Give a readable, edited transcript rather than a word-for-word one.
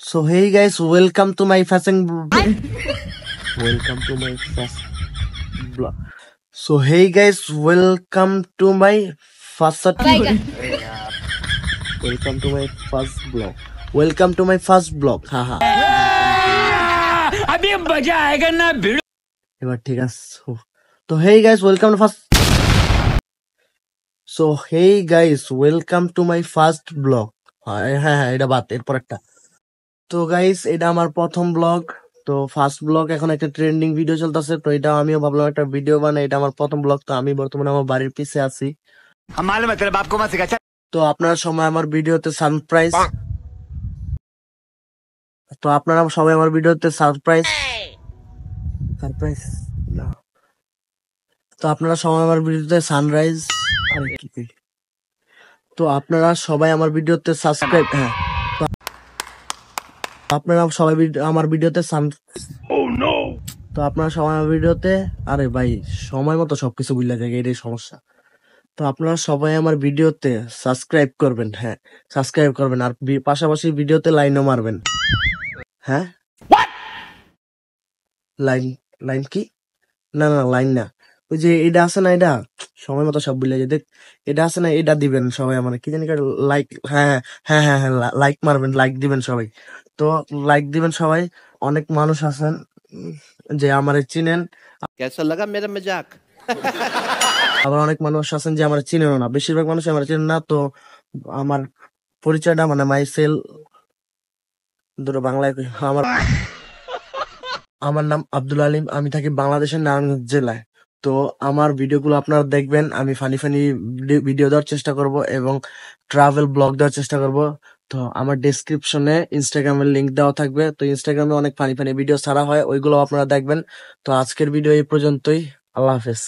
So hey guys, welcome to my fashion welcome to my first blog. So hey guys, welcome to my first yeah, welcome to my first blog. Welcome to my first blog. Haha. अभी मजा आएगा ना भिड़ो এবার ঠিক আছে। তো hey guys, welcome to first So hey guys, welcome to my first blog. হ্যাঁ এটা বাদ এরপর একটা। তো গাইস এটা আমার প্রথম ব্লগ। তো ফার্স্ট ব্লগ এখন একটা ট্রেন্ডিং ভিডিও চলতেছে, তো এটা আমিও ভাবলাম একটা ভিডিও বানাই। এটা আমার প্রথম ব্লগ। তো আমি বর্তমানে আমার বাড়ির পিছে আছি। তো আপনারা সবাই আমার ভিডিওতে সারপ্রাইজ তো আপনারা সবাই আমার ভিডিওতে সারপ্রাইজ সারপ্রাইজ না তো আপনারা সবাই আমার ভিডিওতে সানরাইজ আরে কি কই? তো আপনারা সবাই আমার ভিডিওতে সাবস্ক্রাইব তো আপনারা সবাই আমার ভিডিওতে তো আপনারা সবাই আমার ভিডিওতে আরে ভাই সময় মতো সবকিছু বুঝলা যায়, এটাই সমস্যা। তো আপনারা সবাই আমার ভিডিওতে সাবস্ক্রাইব করবেন, হ্যাঁ সাবস্ক্রাইব করবেন, আর পাশাপাশি ভিডিওতে লাইনও মারবেন। হ্যাঁ লাইন লাইন কি? না না লাইন না, ওই যে এটা আছে না, এটা সময় মতো সব বুঝলে যে দেখ এটা আছে না, এটা দিবেন সবাই আমার কি জানি লাইক। হ্যাঁ হ্যাঁ হ্যাঁ হ্যাঁ লাইক মারবেন, লাইক দিবেন সবাই। তো লাইক দিবেন সবাই। অনেক মানুষ আছেন যে আমারে চিনেন, कैसा लगा मेरा मजाक? আবার অনেক মানুষ আছেন যে আমার চিনেনও না। বেশিরভাগ মানুষ আমার চিনেন না। তো আমার পরিচয়টা মানে মাই সেল দুটো বাংলায় আমার আমার নাম আব্দুল আলিম। আমি থাকি বাংলাদেশের নারায়ণগঞ্জ জেলায়। তো আমার ভিডিওগুলো আপনারা দেখবেন। আমি ফানি ফানি ভিডিও দেওয়ার চেষ্টা করব এবং ট্রাভেল ব্লগ দেওয়ার চেষ্টা করব। তো আমার ডেসক্রিপশনে ইনস্টাগ্রামের লিংক দেওয়া থাকবে। তো ইনস্টাগ্রামে অনেক ফানি ফানি ভিডিও ছাড়া হয়, ওইগুলো আপনারা দেখবেন। তো আজকের ভিডিও এই পর্যন্তই। আল্লাহ হাফেজ।